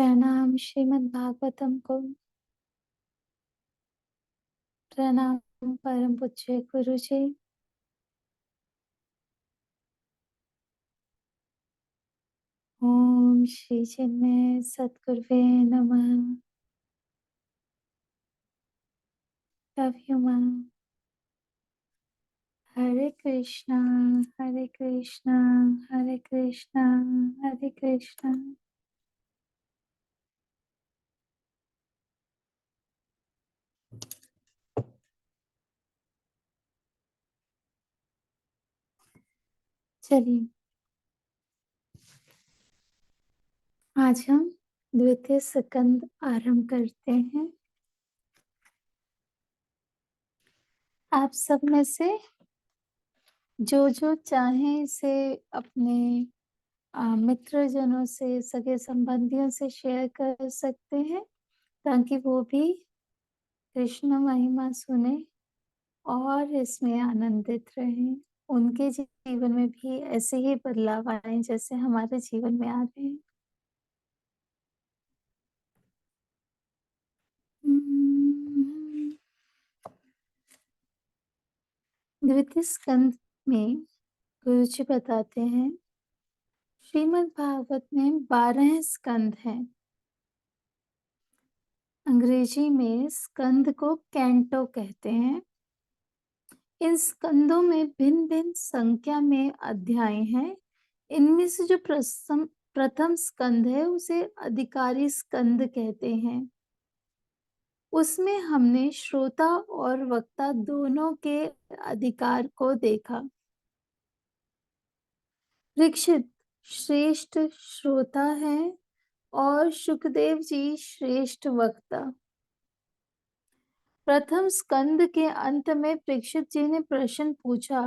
प्रणाम श्रीमद् भागवतम को। प्रणाम परम पूज्य गुरु जी। ओम श्री चिन्मय सद्गुरुवे नमः। लव यू मां। हरे कृष्णा हरे कृष्णा हरे कृष्णा हरे कृष्णा। चलिए आज हम द्वितीय स्कंद आरंभ करते हैं। आप सब में से जो चाहे इसे अपने मित्रजनों से, सगे संबंधियों से शेयर कर सकते हैं ताकि वो भी कृष्ण महिमा सुने और इसमें आनंदित रहें। उनके जीवन में भी ऐसे ही बदलाव आए जैसे हमारे जीवन में आ रहे हैं। द्वितीय स्कंद में गुरु जी बताते हैं, श्रीमद् भागवत में 12 स्कंद हैं। अंग्रेजी में स्कंद को कैंटो कहते हैं। इन स्कंदों में भिन्न भिन्न संख्या में अध्याय हैं। इनमें से जो प्रथम स्कंद है उसे अधिकारी स्कंद कहते हैं। उसमें हमने श्रोता और वक्ता दोनों के अधिकार को देखा। परीक्षित श्रेष्ठ श्रोता है और सुखदेव जी श्रेष्ठ वक्ता। प्रथम स्कंद के अंत में परीक्षित जी ने प्रश्न पूछा,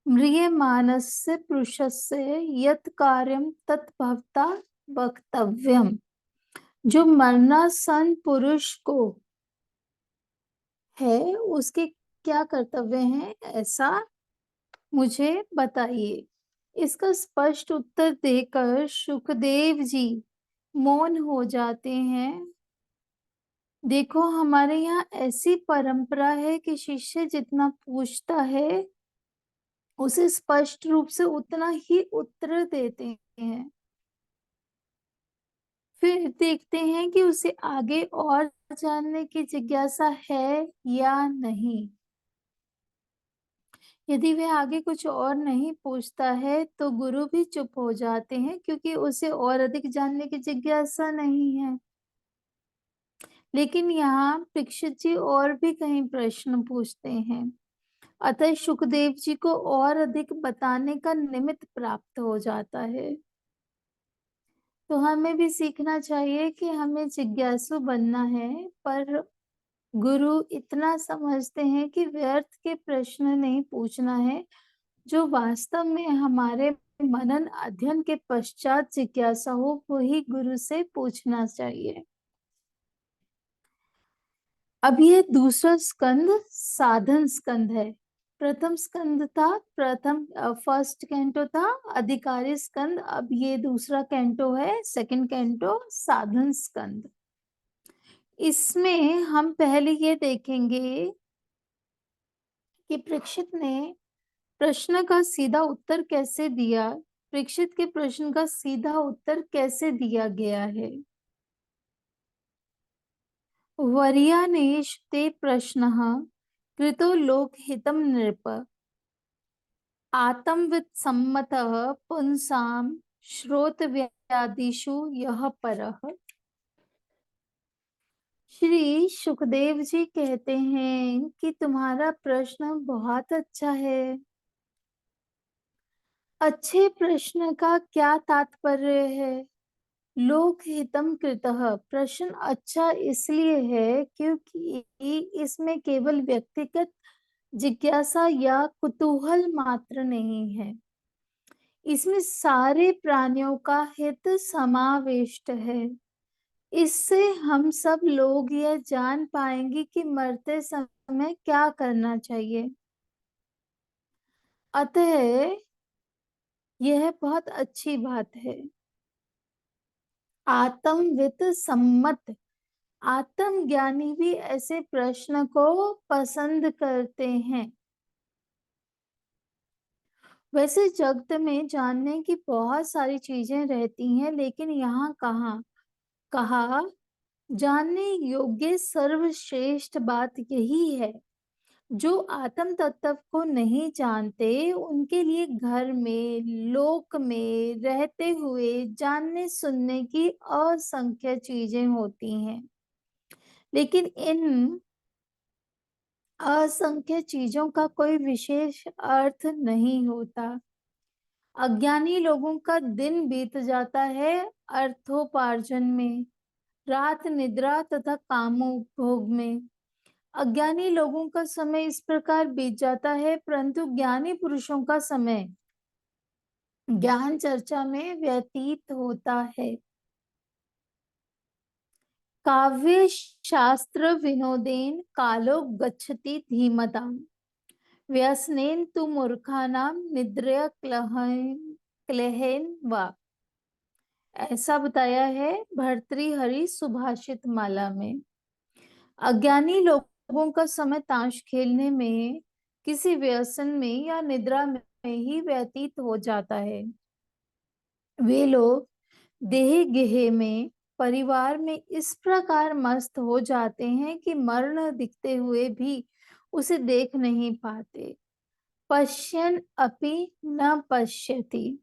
म्रियमाणस्य पुरुषस्य यत् कार्यं तत् भवता वक्तव्यम। जो मरणासन पुरुष को है उसके क्या कर्तव्य हैं, ऐसा मुझे बताइए। इसका स्पष्ट उत्तर देकर सुखदेव जी मौन हो जाते हैं। देखो, हमारे यहाँ ऐसी परंपरा है कि शिष्य जितना पूछता है उसे स्पष्ट रूप से उतना ही उत्तर देते हैं। फिर देखते हैं कि उसे आगे और जानने की जिज्ञासा है या नहीं। यदि वह आगे कुछ और नहीं पूछता है तो गुरु भी चुप हो जाते हैं, क्योंकि उसे और अधिक जानने की जिज्ञासा नहीं है। लेकिन यहाँ परीक्षित जी और भी कई प्रश्न पूछते हैं, अतः सुखदेव जी को और अधिक बताने का निमित्त प्राप्त हो जाता है। तो हमें भी सीखना चाहिए कि हमें जिज्ञासु बनना है, पर गुरु इतना समझते हैं कि व्यर्थ के प्रश्न नहीं पूछना है। जो वास्तव में हमारे मनन अध्ययन के पश्चात जिज्ञासा हो वही गुरु से पूछना चाहिए। अब ये दूसरा स्कंद साधन स्कंद है। प्रथम स्कंद था, फर्स्ट कैंटो था अधिकारी स्कंद। अब ये दूसरा कैंटो है, सेकंड कैंटो साधन स्कंद। इसमें हम पहले ये देखेंगे कि परीक्षित ने प्रश्न का सीधा उत्तर कैसे दिया। परीक्षित के प्रश्न का सीधा उत्तर कैसे दिया गया है। वर्यानेश ते प्रश्नः कृतो लोकहितं नृप आत्मवित् सम्मतः पुंसां श्रोतव्यादिषु यः परः। श्री सुखदेव जी कहते हैं कि तुम्हारा प्रश्न बहुत अच्छा है। अच्छे प्रश्न का क्या तात्पर्य है। लोकहितम कृतः प्रश्न अच्छा इसलिए है क्योंकि इसमें केवल व्यक्तिगत जिज्ञासा या कुतूहल मात्र नहीं है, इसमें सारे प्राणियों का हित समाविष्ट है। इससे हम सब लोग यह जान पाएंगे कि मरते समय क्या करना चाहिए। अतः यह बहुत अच्छी बात है। आत्मविद सम्मत, आत्मज्ञानी भी ऐसे प्रश्न को पसंद करते हैं। वैसे जगत में जानने की बहुत सारी चीजें रहती हैं, लेकिन यहाँ कहा जानने योग्य सर्वश्रेष्ठ बात यही है। जो आत्म तत्व को नहीं जानते, उनके लिए घर में, लोक में रहते हुए जानने सुनने की असंख्य चीजें होती हैं, लेकिन इन असंख्य चीजों का कोई विशेष अर्थ नहीं होता। अज्ञानी लोगों का दिन बीत जाता है अर्थोपार्जन में, रात निद्रा तथा कामोपभोग में। अज्ञानी लोगों का समय इस प्रकार बीत जाता है, परंतु ज्ञानी पुरुषों का समय ज्ञान चर्चा में व्यतीत होता है। काव्य शास्त्र विनोदेन कालो गच्छति धीमताम्, व्यसनेन तु मूर्खानाम निद्रया क्लेहेन वा। ऐसा बताया है भर्तृहरि सुभाषित माला में। अज्ञानी लोगों का समय ताश खेलने में, किसी व्यसन में या निद्रा में ही व्यतीत हो जाता है। वे लोग देह गेह में, परिवार में इस प्रकार मस्त हो जाते हैं कि मरण दिखते हुए भी उसे देख नहीं पाते। पश्यन् अपि न पश्यति।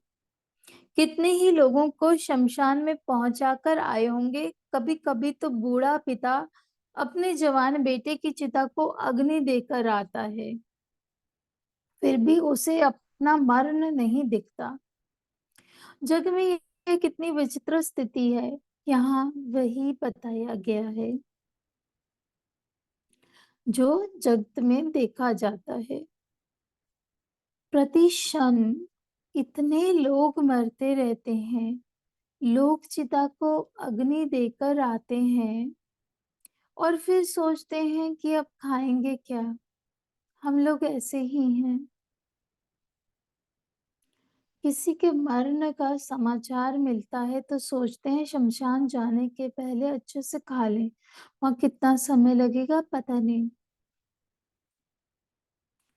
कितने ही लोगों को शमशान में पहुंचाकर आए होंगे। कभी कभी तो बूढ़ा पिता अपने जवान बेटे की चिता को अग्नि देकर आता है, फिर भी उसे अपना मरण नहीं दिखता। जग में ये कितनी विचित्र स्थिति है, यहाँ वही बताया गया है जो जगत में देखा जाता है। प्रति क्षण इतने लोग मरते रहते हैं। लोग चिता को अग्नि देकर आते हैं और फिर सोचते हैं कि अब खाएंगे क्या। हम लोग ऐसे ही हैं। किसी के मरने का समाचार मिलता है तो सोचते हैं शमशान जाने के पहले अच्छे से खा लें, वहां कितना समय लगेगा पता नहीं।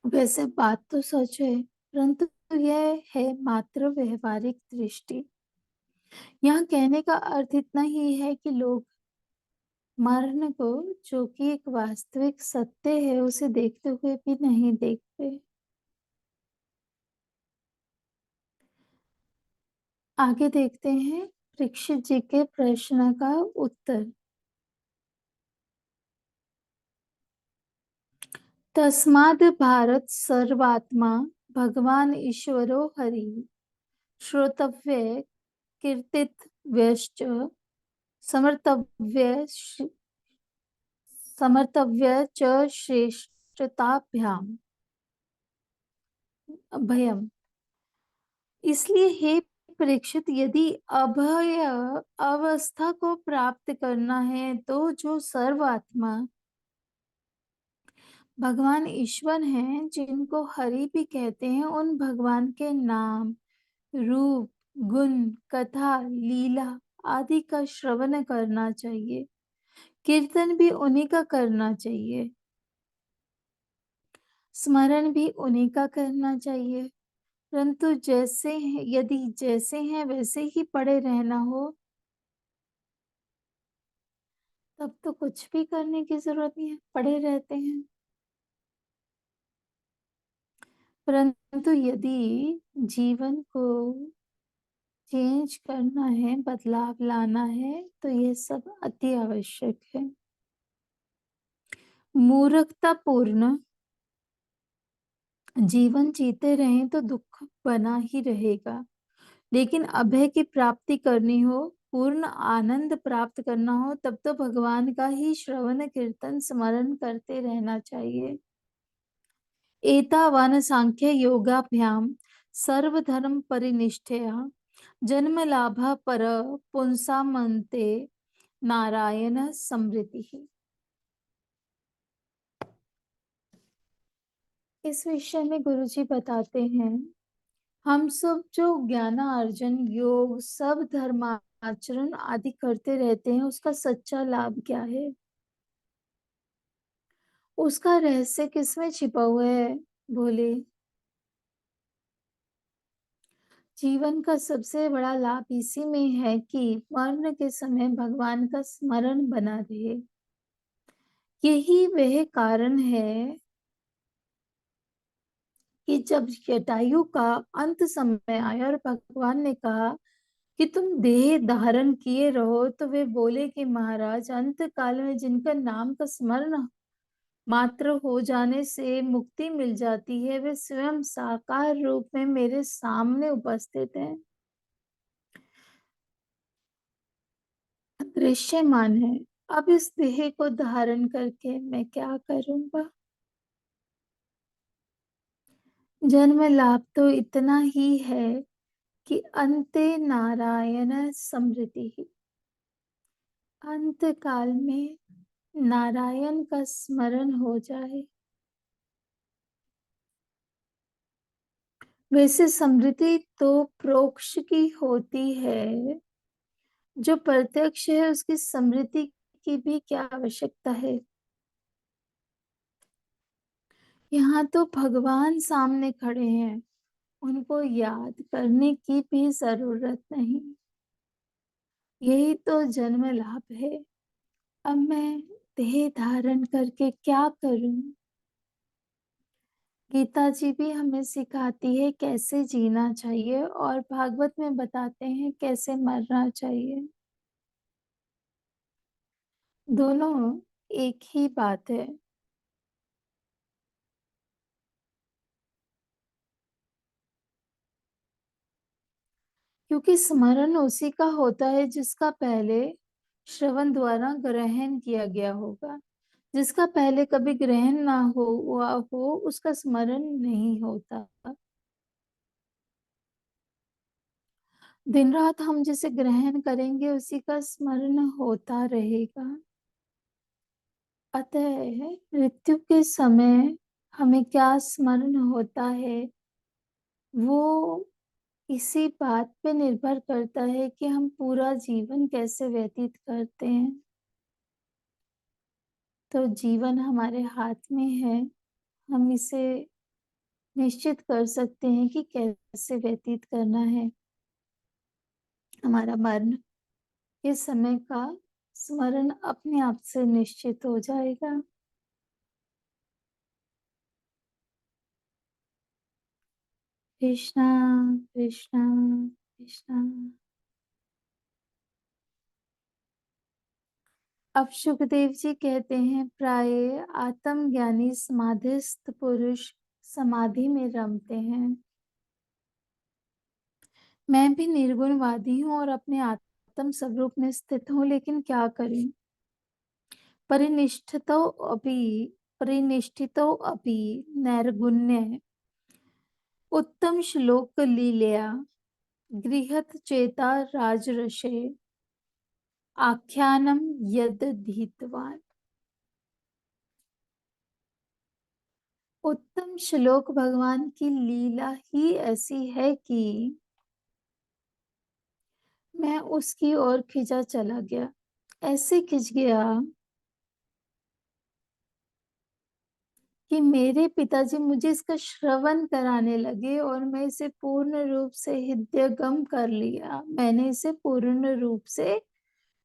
वैसे बात तो सच है, परंतु यह है मात्र व्यवहारिक दृष्टि। यहाँ कहने का अर्थ इतना ही है कि लोग मरण को, जो कि एक वास्तविक सत्य है, उसे देखते हुए भी नहीं देखते। आगे देखते हैं परीक्षित जी के प्रश्न का उत्तर। तस्माद् भारत सर्वात्मा भगवान ईश्वरो हरि, श्रोतव्य कीर्तिव्यश्च समर्तव्य समर्तव्य च श्रेष्ठताभ्याम अभयम। इसलिए हे परीक्षित, यदि अभय अवस्था को प्राप्त करना है तो जो सर्वात्मा भगवान ईश्वर हैं, जिनको हरि भी कहते हैं, उन भगवान के नाम, रूप, गुण, कथा, लीला आदि का श्रवण करना चाहिए। कीर्तन भी उन्हीं का करना चाहिए, स्मरण भी उन्हीं का करना चाहिए। परंतु जैसे हैं, यदि जैसे हैं वैसे ही पड़े रहना हो, तब तो कुछ भी करने की जरूरत नहीं है, पड़े रहते हैं। परंतु यदि जीवन को चेंज करना है, बदलाव लाना है, तो ये सब अति आवश्यक है। मूर्खतापूर्ण जीवन जीते रहें तो दुख बना ही रहेगा, लेकिन अभय की प्राप्ति करनी हो, पूर्ण आनंद प्राप्त करना हो, तब तो भगवान का ही श्रवण कीर्तन स्मरण करते रहना चाहिए। एतावान सांख्य योगाभ्याम सर्वधर्म परिनिष्ठया जन्म लाभ पर पुंसामन्ते नारायण समृद्धि। इस विषय में गुरुजी बताते हैं हम सब जो ज्ञानार्जन, योग, सब धर्माचरण आदि करते रहते हैं, उसका सच्चा लाभ क्या है? उसका रहस्य किसमें छिपा हुआ है? बोले। जीवन का सबसे बड़ा लाभ इसी में है कि मरण के समय भगवान का स्मरण बना रहे। यही वह कारण है कि जब जटायु का अंत समय आया और भगवान ने कहा कि तुम देह धारण किए रहो, तो वे बोले कि महाराज, अंत काल में जिनका नाम का स्मरण मात्र हो जाने से मुक्ति मिल जाती है, वे स्वयं साकार रूप में मेरे सामने उपस्थित हैं, दृश्यमान है। अब इस देह को धारण करके मैं क्या करूंगा? जन्म लाभ तो इतना ही है कि अंते नारायण स्मृति ही, अंत काल में नारायण का स्मरण हो जाए। वैसे स्मृति तो प्रोक्ष की होती है, जो प्रत्यक्ष है उसकी स्मृति की भी क्या आवश्यकता है? यहाँ तो भगवान सामने खड़े हैं, उनको याद करने की भी जरूरत नहीं। यही तो जन्म लाभ है। अब मैं देह धारण करके क्या करूं? गीता जी भी हमें सिखाती है कैसे जीना चाहिए, और भागवत में बताते हैं कैसे मरना चाहिए। दोनों एक ही बात है। क्योंकि स्मरण उसी का होता है जिसका पहले श्रवण द्वारा ग्रहण किया गया होगा। जिसका पहले कभी ग्रहण ना हो हुआ हो, उसका स्मरण नहीं होता। दिन रात हम जिसे ग्रहण करेंगे उसी का स्मरण होता रहेगा। अतः मृत्यु के समय हमें क्या स्मरण होता है, वो इसी बात पे निर्भर करता है कि हम पूरा जीवन कैसे व्यतीत करते हैं। तो जीवन हमारे हाथ में है, हम इसे निश्चित कर सकते हैं कि कैसे व्यतीत करना है। हमारा मरण इस समय का स्मरण अपने आप से निश्चित हो जाएगा। कृष्णा कृष्णा कृष्णा। अब सुखदेव जी कहते हैं, प्राय आत्मज्ञानी समाधिस्थ पुरुष समाधि में रमते हैं। मैं भी निर्गुणवादी हूँ और अपने आत्म स्वरूप में स्थित हूँ, लेकिन क्या करें? परिनिष्ठितो अपि परिनिष्ठितो अपि नैर्गुण्य उत्तम श्लोक लीलया गृहत चेता राजर्षे आख्यानम यद धीतवान। उत्तम श्लोक भगवान की लीला ही ऐसी है कि मैं उसकी ओर खिंचा चला गया। ऐसे खिंच गया कि मेरे पिताजी मुझे इसका श्रवण कराने लगे और मैं इसे पूर्ण रूप से हृदयंगम कर लिया। मैंने इसे पूर्ण रूप से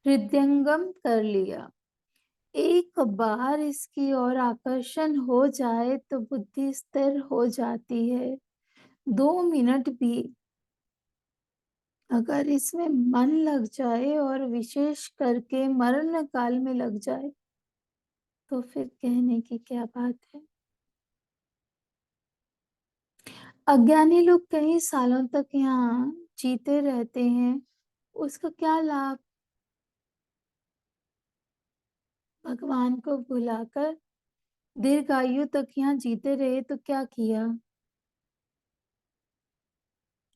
हृदयंगम कर लिया। एक बार इसकी ओर आकर्षण हो जाए तो बुद्धि स्थिर हो जाती है। 2 मिनट भी अगर इसमें मन लग जाए, और विशेष करके मरण काल में लग जाए, तो फिर कहने की क्या बात है। अज्ञानी लोग कई सालों तक यहाँ जीते रहते हैं, उसका क्या लाभ? भगवान को भुलाकर दीर्घायु तक यहाँ जीते रहे तो क्या किया?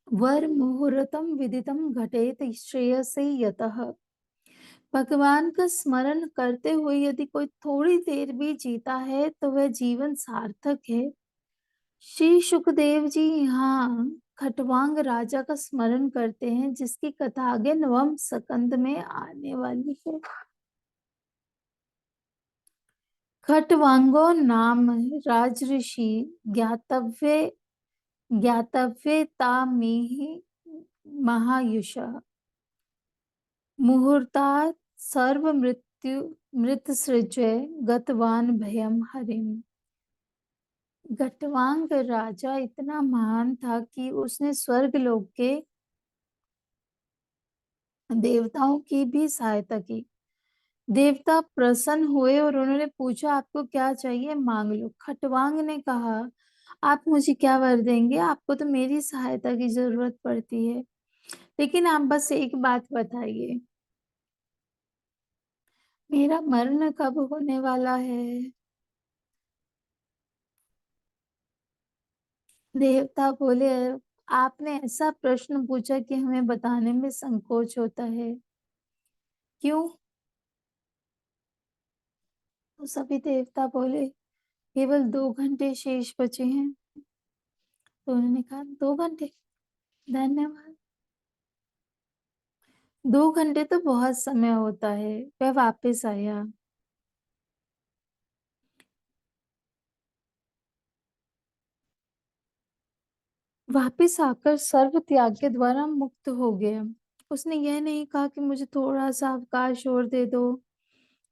वर मुहूर्तम विदितम घटेत श्रेयसे यतः। भगवान का स्मरण करते हुए यदि कोई थोड़ी देर भी जीता है तो वह जीवन सार्थक है। श्री सुखदेव जी यहाँ खटवांग राजा का स्मरण करते हैं, जिसकी कथा आगे नवम स्कंद में आने वाली है। खटवांगो नाम राजऋषि ज्ञातव्य ज्ञातव्यतामिहि महायुषः मुहूर्तात् सर्व मृतसृज्य गतवान भयम हरिम। गटवांग राजा इतना महान था कि उसने स्वर्ग लोक के देवताओं की भी सहायता की। देवता प्रसन्न हुए और उन्होंने पूछा, आपको क्या चाहिए, मांग लो। खटवांग ने कहा, आप मुझे क्या वर देंगे, आपको तो मेरी सहायता की जरूरत पड़ती है, लेकिन आप बस एक बात बताइए, मेरा मरण कब होने वाला है। देवता बोले, आपने ऐसा प्रश्न पूछा कि हमें बताने में संकोच होता है। क्यों? तो सभी देवता बोले, केवल 2 घंटे शेष बचे हैं। तो उन्होंने कहा, 2 घंटे, धन्यवाद। 2 घंटे तो बहुत समय होता है। वह वापस आया। वापस आकर सर्व त्याग के द्वारा मुक्त हो गया। उसने यह नहीं कहा कि मुझे थोड़ा सा अवकाश और दे दो,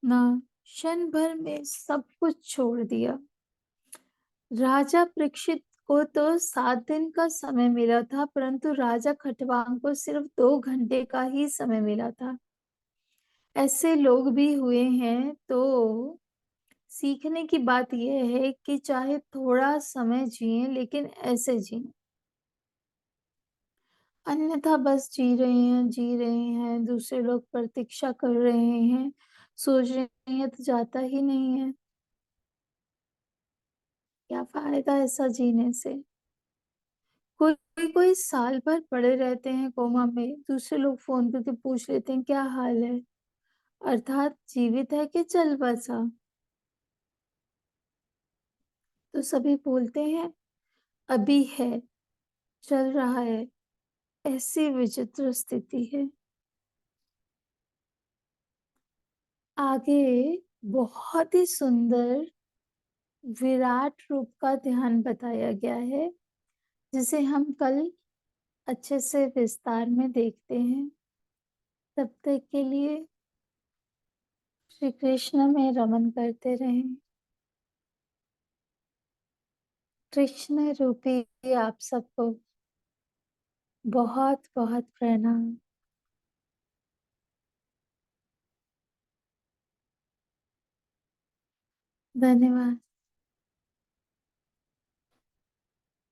ना, क्षण भर में सब कुछ छोड़ दिया। राजा परीक्षित को तो 7 दिन का समय मिला था, परंतु राजा खटवांग को सिर्फ 2 घंटे का ही समय मिला था। ऐसे लोग भी हुए हैं। तो सीखने की बात यह है कि चाहे थोड़ा समय जिए, लेकिन ऐसे जिए, अन्यथा बस जी रहे हैं, दूसरे लोग प्रतीक्षा कर रहे हैं, सोच रहे हैं तो जाता ही नहीं है। क्या फायदा ऐसा जीने से। कोई कोई साल भर पड़े रहते हैं कोमा में, दूसरे लोग फोन करके पूछ लेते हैं क्या हाल है, अर्थात जीवित है कि चल बसा। तो सभी बोलते हैं, अभी है, चल रहा है। ऐसी विचित्र स्थिति है। आगे बहुत ही सुंदर विराट रूप का ध्यान बताया गया है, जिसे हम कल अच्छे से विस्तार में देखते हैं। तब तक के लिए श्री कृष्ण में रमन करते रहें। कृष्ण रूपी आप सबको बहुत बहुत प्रणाम। धन्यवाद।